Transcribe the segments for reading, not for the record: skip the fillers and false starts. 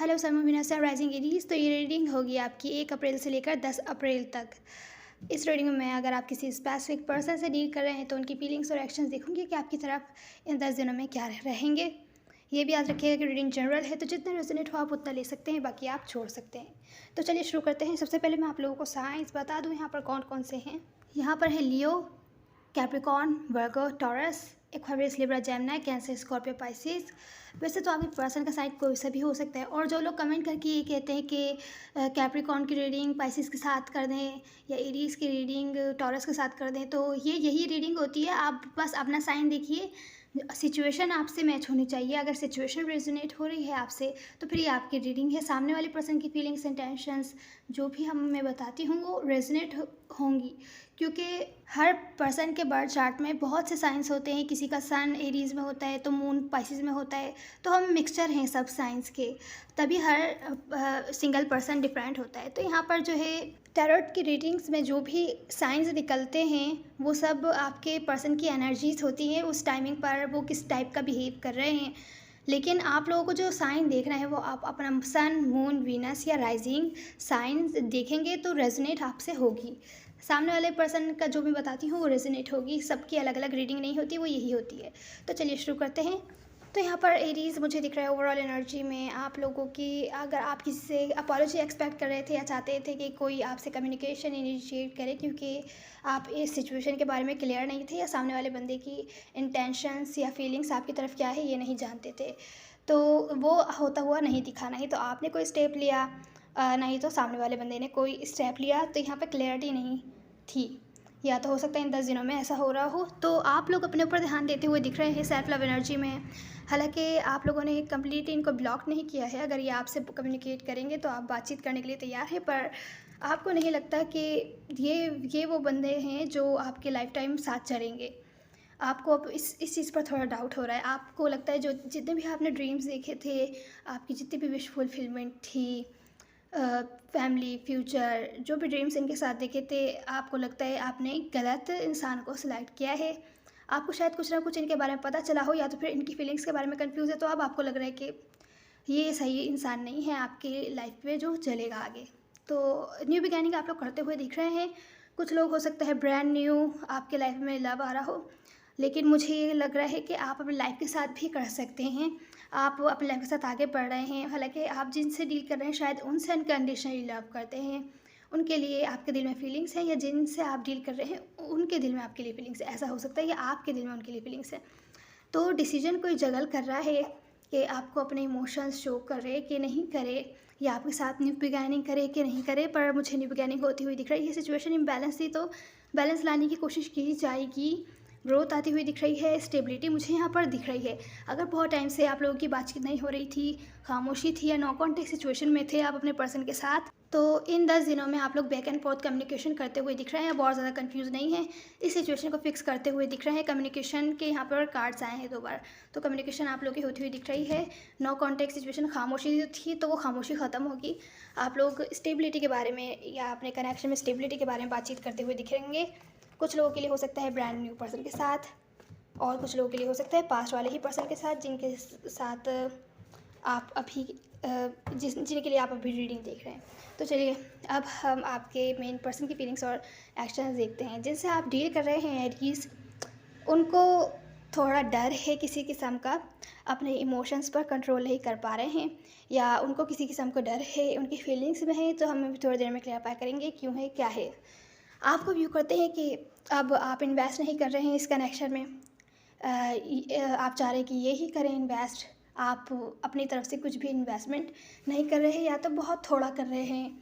Hello sir, मैं Meena sir rising Aries. तो ये रीडिंग होगी आपकी 1 अप्रैल से लेकर 10 अप्रैल तक। इस रीडिंग में मैं अगर आप किसी स्पेसिफिक पर्सन से डील कर रहे हैं तो उनकी फीलिंग्स और एक्शंस देखूंगी कि आपकी तरफ इन 10 दिनों में क्या रहेंगे। ये भी याद रखिएगा कि रीडिंग जनरल है, तो जितना रेजोनेट हो आप उतना ले सकते हैं, बाकी आप छोड़ सकते हैं। तो चलिए शुरू करते हैं। सबसे पहले मैं आप लोगों को साइंस बता दूँ यहाँ पर कौन कौन से हैं। यहाँ पर है Leo, Capricorn, Virgo, Taurus, Aquarius, Libra, Gemini, Cancer, Scorpio, Pisces. वैसे तो आपके पर्सन का साइड कोई सा भी हो सकता है। और जो लोग कमेंट करके ये कहते हैं कि कैप्रिकॉर्न की रीडिंग पाइसिस के साथ कर दें या एरीज की रीडिंग टॉरस के साथ कर दें, तो ये यही रीडिंग होती है। आप बस अपना साइन देखिए, सिचुएशन आपसे मैच होनी चाहिए। अगर सिचुएशन रेजोनेट हो रही है आपसे तो फिर ये आपकी रीडिंग है। सामने वाले पर्सन की फीलिंग्स एंड टेंशंस जो भी मैं बताती हूँ वो रेजोनेट होंगी, क्योंकि हर पर्सन के बर्थ चार्ट में बहुत से साइंस होते हैं। किसी का सन एरीज में होता है तो मून पाइसिस में होता है, तो हम मिक्सचर हैं सब साइंस के, तभी हर सिंगल पर्सन डिफरेंट होता है। तो यहाँ पर जो है टैरोट की रीडिंग्स में जो भी साइंस निकलते हैं वो सब आपके पर्सन की एनर्जीज होती हैं उस टाइमिंग पर, वो किस टाइप का बिहेव कर रहे हैं। लेकिन आप लोगों को जो साइन देखना है वो आप अपना सन, मून, वीनस या राइजिंग साइंस देखेंगे तो रेजोनेट आपसे होगी। सामने वाले पर्सन का जो मैं बताती हूँ वो रेजोनेट होगी। सबकी अलग अलग रीडिंग नहीं होती, वो यही होती है। तो चलिए शुरू करते हैं। तो यहाँ पर एरीज मुझे दिख रहा है ओवरऑल एनर्जी में आप लोगों की, अगर आप किसी से अपॉलॉजी एक्सपेक्ट कर रहे थे या चाहते थे कि कोई आपसे कम्युनिकेशन इनिशिएट करे, क्योंकि आप इस सिचुएशन के बारे में क्लियर नहीं थे या सामने वाले बंदे की इंटेंशंस या फीलिंग्स आपकी तरफ क्या है ये नहीं जानते थे, तो वो होता हुआ नहीं दिखा। नहीं तो आपने कोई स्टेप लिया, नहीं तो सामने वाले बंदे ने कोई स्टेप लिया, तो यहाँ पर क्लैरिटी नहीं थी। या तो हो सकता है इन 10 दिनों में ऐसा हो रहा हो। तो आप लोग अपने ऊपर ध्यान देते हुए दिख रहे हैं सेल्फ लव एनर्जी में। हालांकि आप लोगों ने कम्प्लीटली इनको ब्लॉक नहीं किया है। अगर ये आपसे कम्युनिकेट करेंगे तो आप बातचीत करने के लिए तैयार हैं, पर आपको नहीं लगता कि ये वो बंदे हैं जो आपके लाइफ टाइम साथ चलेंगे। आपको अब इस चीज़ पर थोड़ा डाउट हो रहा है। आपको लगता है जो जितने भी आपने ड्रीम्स देखे थे, आपकी जितनी भी विश फुलफिलमेंट थी, फैमिली, फ्यूचर, जो भी ड्रीम्स इनके साथ देखे थे, आपको लगता है आपने गलत इंसान को सिलेक्ट किया है। आपको शायद कुछ ना कुछ इनके बारे में पता चला हो, या तो फिर इनकी फीलिंग्स के बारे में कंफ्यूज है, तो अब आपको लग रहा है कि ये सही इंसान नहीं है आपकी लाइफ में जो चलेगा आगे। तो न्यू बिगैनिंग आप लोग करते हुए दिख रहे हैं। कुछ लोग हो सकता है ब्रांड न्यू आपके लाइफ में लव आ रहा हो, लेकिन मुझे ये लग रहा है कि आप अपनी लाइफ के साथ भी कर सकते हैं। आप अपनी लाइफ के साथ आगे बढ़ रहे हैं। हालांकि आप जिनसे डील कर रहे हैं शायद उनसे अनकंडीशनली लव करते हैं, उनके लिए आपके दिल में फीलिंग्स हैं, या जिनसे आप डील कर रहे हैं उनके दिल में आपके लिए फीलिंग्स है। ऐसा हो सकता है या आपके दिल में उनके लिए फीलिंग्स है। तो डिसीजन कोई जगल कर रहा है कि आपको अपने इमोशंस शो करे कि नहीं करे, या आपके साथ न्यू बिगैनिंग करे कि नहीं करे। पर मुझे न्यू बिगैनिंग होती हुई दिख रही है। सिचुएशन इम्बैलेंस थी तो बैलेंस लाने की कोशिश की जाएगी। ग्रोथ आती हुई दिख रही है, स्टेबिलिटी मुझे यहाँ पर दिख रही है। अगर बहुत टाइम से आप लोगों की बातचीत नहीं हो रही थी, खामोशी थी, या नो कॉन्टेक्ट सिचुएशन में थे आप अपने पर्सन के साथ, तो इन 10 दिनों में आप लोग बैक एंड फोर्थ कम्युनिकेशन करते हुए दिख रहे हैं। बहुत ज़्यादा कंफ्यूज नहीं है, इस सिचुएशन को फिक्स करते हुए दिख रहे हैं। कम्युनिकेशन के यहाँ पर कार्ड्स आए हैं 2 बार, तो कम्युनिकेशन आप लोग की होती हुई दिख रही है। नो कॉन्टेक्ट सिचुएशन, खामोशी थी तो वो खामोशी ख़त्म होगी। आप लोग स्टेबिलिटी के बारे में या अपने कनेक्शन में स्टेबिलिटी के बारे में बातचीत करते हुए दिखेंगे। कुछ लोगों के लिए हो सकता है ब्रांड न्यू पर्सन के साथ, और कुछ लोगों के लिए हो सकता है पास्ट वाले ही पर्सन के साथ जिनके साथ आप अभी जिनके लिए आप अभी रीडिंग देख रहे हैं। तो चलिए अब हम आपके मेन पर्सन की फीलिंग्स और एक्शंस देखते हैं। जिनसे आप डील कर रहे हैं एरीज, उनको थोड़ा डर है किसी किस्म का, अपने इमोशंस पर कंट्रोल नहीं कर पा रहे हैं, या उनको किसी किस्म का डर है, उनकी फीलिंग्स में है। तो हम अभी थोड़ी देर में क्लैरिफाई करेंगे क्यों है क्या है। आपको व्यू करते हैं कि अब आप इन्वेस्ट नहीं कर रहे हैं इस कनेक्शन में। आप चाह रहे हैं कि ये ही करें इन्वेस्ट। आप अपनी तरफ से कुछ भी इन्वेस्टमेंट नहीं कर रहे हैं, या तो बहुत थोड़ा कर रहे हैं,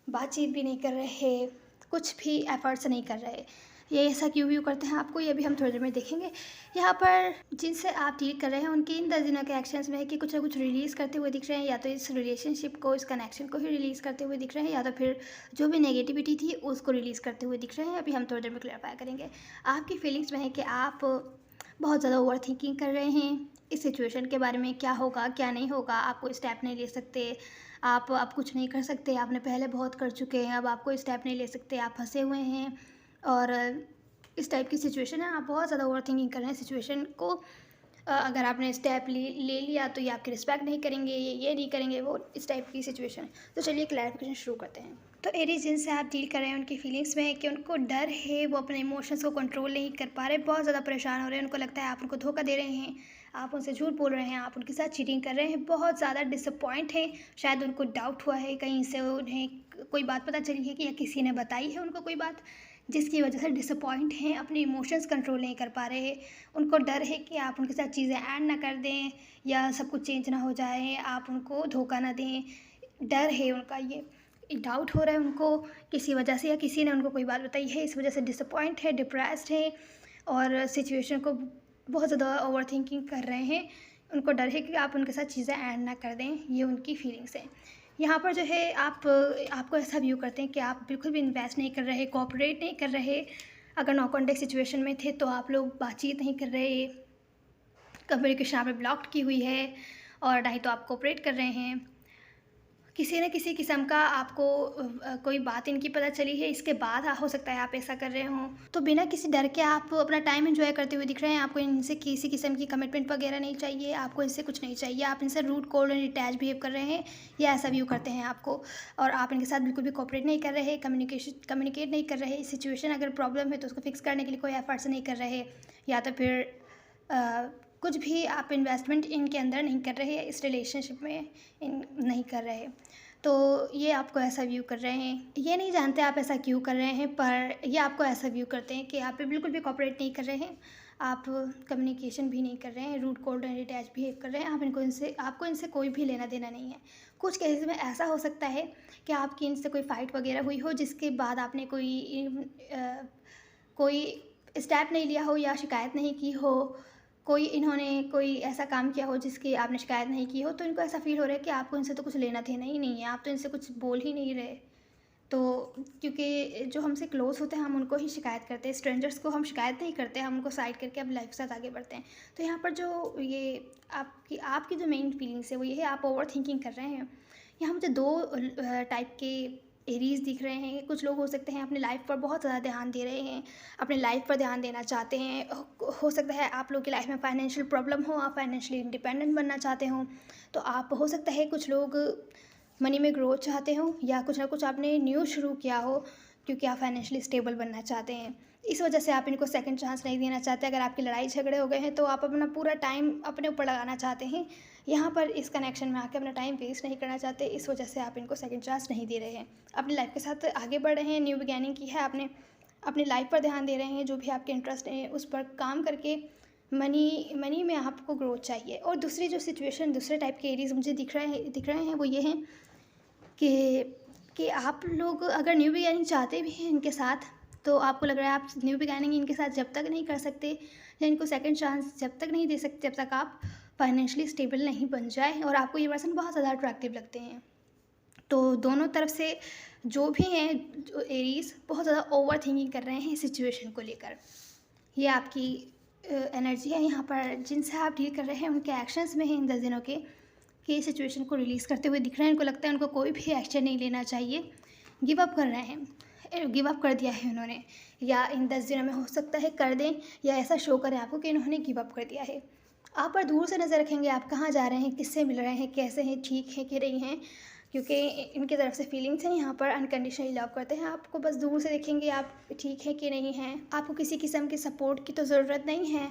बातचीत भी नहीं कर रहे, कुछ भी एफर्ट्स नहीं कर रहे। ये ऐसा क्यों व्यू करते हैं आपको, ये भी हम थोड़ी देर में देखेंगे। यहाँ पर जिनसे आप डील कर रहे हैं उनके इन 10 दिनों के एक्शंस में है कि कुछ ना कुछ रिलीज़ करते हुए दिख रहे हैं, या तो इस रिलेशनशिप को, इस कनेक्शन को ही रिलीज़ करते हुए दिख रहे हैं, या तो फिर जो भी नेगेटिविटी थी उसको रिलीज़ करते हुए दिख रहे हैं। अभी हम थोड़ी देर में क्लैरिफाई करेंगे। आपकी फीलिंग्स में है कि आप बहुत ज़्यादा ओवर थिंकिंग कर रहे हैं इस सिचुएशन के बारे में, क्या होगा क्या नहीं होगा। आप कोई स्टेप नहीं ले सकते, आप अब कुछ नहीं कर सकते, आपने पहले बहुत कर चुके हैं, अब आप कोई स्टेप नहीं ले सकते, आप फंसे हुए हैं। और इस टाइप की सिचुएशन है, आप बहुत ज़्यादा ओवर थिंकिंग कर रहे हैं सिचुएशन को। अगर आपने स्टेप ले लिया तो ये आपकी रिस्पेक्ट नहीं करेंगे, ये नहीं करेंगे, वो इस टाइप की सिचुएशन है। तो चलिए क्लैरिफिकेशन शुरू करते हैं। तो एरीज जिनसे आप डील कर रहे हैं उनकी फीलिंग्स में है कि उनको डर है, वो अपने इमोशंस को कंट्रोल नहीं कर पा रहे, बहुत ज़्यादा परेशान हो रहे हैं। उनको लगता है आप उनको धोखा दे रहे हैं, आप उनसे झूठ बोल रहे हैं, आप उनके साथ चीटिंग कर रहे हैं, बहुत ज़्यादा डिसअपॉइंट है। शायद उनको डाउट हुआ है, कहीं से उन्हें कोई बात पता चली है कि या किसी ने बताई है उनको कोई बात, जिसकी वजह से डिसअपॉइंट हैं, अपने इमोशंस कंट्रोल नहीं कर पा रहे हैं। उनको डर है कि आप उनके साथ चीज़ें ऐड ना कर दें या सब कुछ चेंज ना हो जाए, आप उनको धोखा ना दें। डर है उनका, ये डाउट हो रहा है उनको किसी वजह से, या किसी ने उनको कोई बात बताई है, इस वजह से डिसअपॉइंट है, डिप्रेस्ड है और सिचुएशन को बहुत ज़्यादा ओवर थिंकिंग कर रहे हैं। उनको डर है कि आप उनके साथ चीज़ें ऐड ना कर दें, ये उनकी फीलिंग्स है। यहाँ पर जो है आपको ऐसा व्यू करते हैं कि आप बिल्कुल भी इन्वेस्ट नहीं कर रहे, कोऑपरेट नहीं कर रहे। अगर नो कॉन्टैक्ट सिचुएशन में थे तो आप लोग बातचीत नहीं कर रहे, कम्युनिकेशन आपने ब्लॉक की हुई है, और ना ही तो आप कोऑपरेट कर रहे हैं। किसी न किसी किस्म का आपको कोई बात इनकी पता चली है, इसके बाद हो सकता है आप ऐसा कर रहे हों। तो बिना किसी डर के आप अपना टाइम एंजॉय करते हुए दिख रहे हैं। आपको इनसे किसी किस्म की कमिटमेंट वगैरह नहीं चाहिए, आपको इनसे कुछ नहीं चाहिए। आप इनसे rude, cold and detach behave कर रहे हैं, या ऐसा व्यू करते हैं आपको। और आप इनके साथ बिल्कुल भी कोऑपरेट नहीं कर रहे, कम्युनिकेट नहीं कर रहे। सिचुएशन अगर प्रॉब्लम है तो उसको फिक्स करने के लिए कोई एफर्ट्स नहीं कर रहे, या तो फिर कुछ भी आप इन्वेस्टमेंट इनके अंदर नहीं कर रहे, इस रिलेशनशिप में नहीं कर रहे। तो ये आपको ऐसा व्यू कर रहे हैं। ये नहीं जानते आप ऐसा क्यों कर रहे हैं, पर ये आपको ऐसा व्यू करते हैं कि आप बिल्कुल भी कोऑपरेट नहीं कर रहे हैं, आप कम्युनिकेशन भी नहीं कर रहे हैं, rude, cold and detach behave कर रहे हैं। आपको इनसे कोई भी लेना देना नहीं है। कुछ केसेस में ऐसा हो सकता है कि आपकी इनसे कोई फ़ाइट वगैरह हुई हो, जिसके बाद आपने कोई स्टेप नहीं लिया हो या शिकायत नहीं की हो, इन्होंने कोई ऐसा काम किया हो जिसकी आपने शिकायत नहीं की हो, तो इनको ऐसा फ़ील हो रहा है कि आपको इनसे तो कुछ लेना देना ही नहीं है, आप तो इनसे कुछ बोल ही नहीं रहे। तो क्योंकि जो हमसे क्लोज़ होते हैं हम उनको ही शिकायत करते हैं, स्ट्रेंजर्स को हम शिकायत नहीं करते, हम उनको साइड करके अपनी लाइफ के साथ आगे बढ़ते हैं। तो यहाँ पर जो ये आपकी जो मेन फीलिंग्स है वो ये है, आप ओवर थिंकिंग कर रहे हैं। यहाँ मुझे 2 टाइप के एरीज़ दिख रहे हैं। कुछ लोग हो सकते हैं अपनी लाइफ पर बहुत ज़्यादा ध्यान दे रहे हैं, अपनी लाइफ पर ध्यान देना चाहते हैं। हो सकता है आप लोग की लाइफ में फाइनेंशियल प्रॉब्लम हो, आप फाइनेंशियली इंडिपेंडेंट बनना चाहते हो। तो आप हो सकता है कुछ लोग मनी में ग्रोथ चाहते हो, या कुछ ना कुछ आपने न्यू शुरू किया हो क्योंकि आप फाइनेंशियली स्टेबल बनना चाहते हैं। इस वजह से आप इनको सेकंड चांस नहीं देना चाहते। अगर आपकी लड़ाई झगड़े हो गए हैं तो आप अपना पूरा टाइम अपने ऊपर लगाना चाहते हैं, यहाँ पर इस कनेक्शन में आके अपना टाइम वेस्ट नहीं करना चाहते। इस वजह से आप इनको सेकंड चांस नहीं दे रहे हैं, अपनी लाइफ के साथ आगे बढ़ रहे हैं, न्यू बिगैनिंग की है आपने, अपनी लाइफ पर ध्यान दे रहे हैं। जो भी आपके इंटरेस्ट हैं उस पर काम करके मनी में आपको ग्रोथ चाहिए। और दूसरी जो सिचुएशन, दूसरे टाइप के एरीज मुझे दिख रहे हैं वो ये हैं कि आप लोग अगर न्यू बिगैनिंग चाहते भी हैं इनके साथ, तो आपको लग रहा है आप न्यू बिगैनिंग इनके साथ जब तक नहीं कर सकते, या इनको सेकंड चांस जब तक नहीं दे सकते, जब तक आप फाइनेंशियली स्टेबल नहीं बन जाए, और आपको ये पर्सन बहुत ज़्यादा अट्रैक्टिव लगते हैं। तो दोनों तरफ से जो भी हैं, जो एरीज बहुत ज़्यादा ओवर थिंकिंग कर रहे हैं सिचुएशन को लेकर। ये आपकी एनर्जी है यहाँ पर, जिनसे आप डील कर रहे हैं उनके एक्शंस में है इन 10 दिनों के सिचुएशन को रिलीज़ करते हुए दिख रहे हैं। इनको लगता है उनको कोई भी एक्शन नहीं लेना चाहिए, गिव अप कर रहे हैं, गिव अप कर दिया है उन्होंने, या इन 10 दिनों में हो सकता है कर दें, या ऐसा शो करें आपको कि इन्होंने गिव अप कर दिया है। आप पर दूर से नज़र रखेंगे, आप कहाँ जा रहे हैं, किससे मिल रहे हैं, कैसे हैं, ठीक हैं कि नहीं हैं, क्योंकि इनकी तरफ से फीलिंग्स हैं यहाँ पर, अनकंडीशनली लव करते हैं आपको। बस दूर से देखेंगे आप ठीक है कि नहीं हैं, आपको किसी किस्म के सपोर्ट की तो ज़रूरत नहीं है,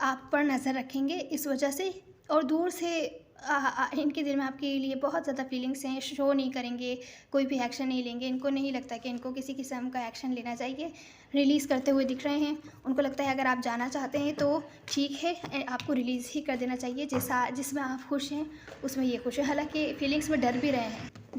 आप पर नज़र रखेंगे इस वजह से। और दूर से इनके दिल में आपके लिए बहुत ज़्यादा फीलिंग्स हैं, शो नहीं करेंगे, कोई भी एक्शन नहीं लेंगे। इनको नहीं लगता कि इनको किसी किस्म का एक्शन लेना चाहिए, रिलीज़ करते हुए दिख रहे हैं। उनको लगता है अगर आप जाना चाहते हैं तो ठीक है, आपको रिलीज़ ही कर देना चाहिए। जिसमें आप खुश हैं उसमें ये खुश है। हालांकि फीलिंग्स में डर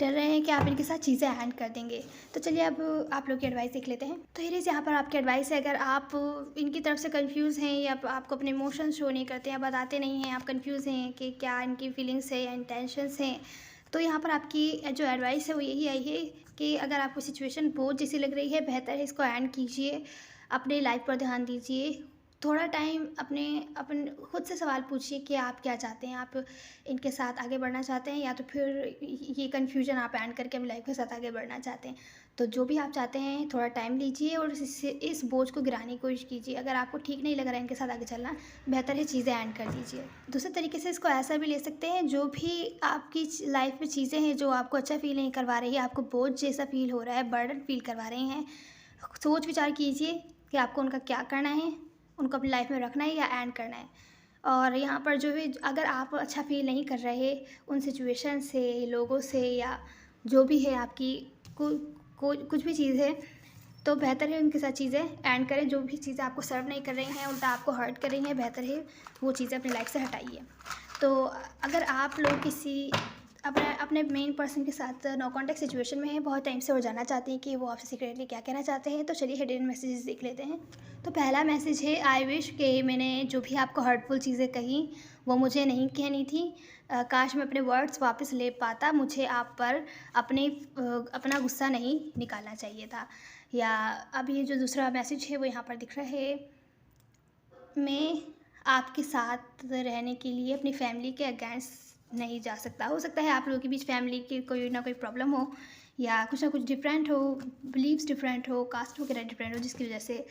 रहे हैं कि आप इनके साथ चीज़ें ऐड कर देंगे। तो चलिए अब आप लोग की एडवाइस देख लेते हैं। तो ये यहाँ पर आपकी एडवाइस है, अगर आप इनकी तरफ से कंफ्यूज हैं, या आपको अपने इमोशंस शो नहीं करते, या बताते नहीं हैं, आप कंफ्यूज हैं कि क्या इनकी फीलिंग्स है या इंटेंशंस हैं, तो यहाँ पर आपकी जो एडवाइस है वो यही आई है कि अगर आपको सिचुएशन बोझ जैसी लग रही है, बेहतर है इसको एंड कीजिए, अपनी लाइफ पर ध्यान दीजिए, थोड़ा टाइम अपने अपन खुद से सवाल पूछिए कि आप क्या चाहते हैं। आप इनके साथ आगे बढ़ना चाहते हैं या तो फिर ये कन्फ्यूजन आप एंड करके अपनी लाइफ के साथ आगे बढ़ना चाहते हैं। तो जो भी आप चाहते हैं थोड़ा टाइम लीजिए और इस बोझ को गिराने की कोशिश कीजिए। अगर आपको ठीक नहीं लग रहा है इनके साथ आगे चलना, बेहतर है चीज़ें एंड कर दीजिए। दूसरे तरीके से इसको ऐसा भी ले सकते हैं, जो भी आपकी लाइफ में चीज़ें हैं जो आपको अच्छा फ़ील नहीं करवा रही है, आपको बोझ जैसा फ़ील हो रहा है, बर्डन फ़ील करवा रही हैं, सोच विचार कीजिए कि आपको उनका क्या करना है, उनको अपनी लाइफ में रखना है या एंड करना है। और यहाँ पर जो भी अगर आप अच्छा फ़ील नहीं कर रहे उन सिचुएशन से, लोगों से या जो भी है आपकी कुछ भी चीज़ है, तो बेहतर है उनके साथ चीज़ें एंड करें। जो भी चीज़ें आपको सर्व नहीं कर रही हैं, उल्टा आपको हर्ट कर रही हैं, बेहतर है वो चीज़ें अपनी लाइफ से हटाइए। तो अगर आप लोग किसी अपने अपने मेन पर्सन के साथ नो कॉन्टैक्ट सिचुएशन में हैं, बहुत टाइम से और जानना चाहते हैं कि वो आपसे सीक्रेटली क्या कहना चाहते हैं, तो चलिए हिडन मैसेजेस देख लेते हैं। तो पहला मैसेज है, आई विश कि मैंने जो भी आपको हर्टफुल चीज़ें कही वो मुझे नहीं कहनी थी। काश मैं अपने वर्ड्स वापस ले पाता, मुझे आप पर अपना गुस्सा नहीं निकालना चाहिए था। या अब ये जो दूसरा मैसेज है वो यहाँ पर दिख रहा है, मैं आपके साथ रहने के लिए अपनी फैमिली के अगेंस्ट नहीं जा सकता। हो सकता है आप लोगों के बीच फैमिली की कोई ना कोई प्रॉब्लम हो या कुछ ना कुछ डिफरेंट हो, बिलीव्स डिफरेंट हो, कास्ट वगैरह डिफरेंट हो, जिसकी वजह से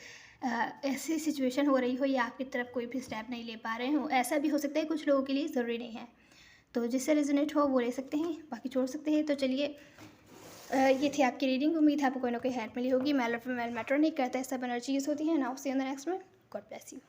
ऐसी सिचुएशन हो रही हो या आपकी तरफ कोई भी स्टेप नहीं ले पा रहे हो। ऐसा भी हो सकता है, कुछ लोगों के लिए ज़रूरी नहीं है। तो जिससे रेजोनेट हो वो ले सकते हैं, बाकी छोड़ सकते हैं। तो चलिए ये थी आपकी रीडिंग। उम्मीद है आपको कोई ना कोई हेल्प मिली होगी। मेल मैटर नहीं करता है, सब एनर्जीज होती है। Now see in the next one. God bless you.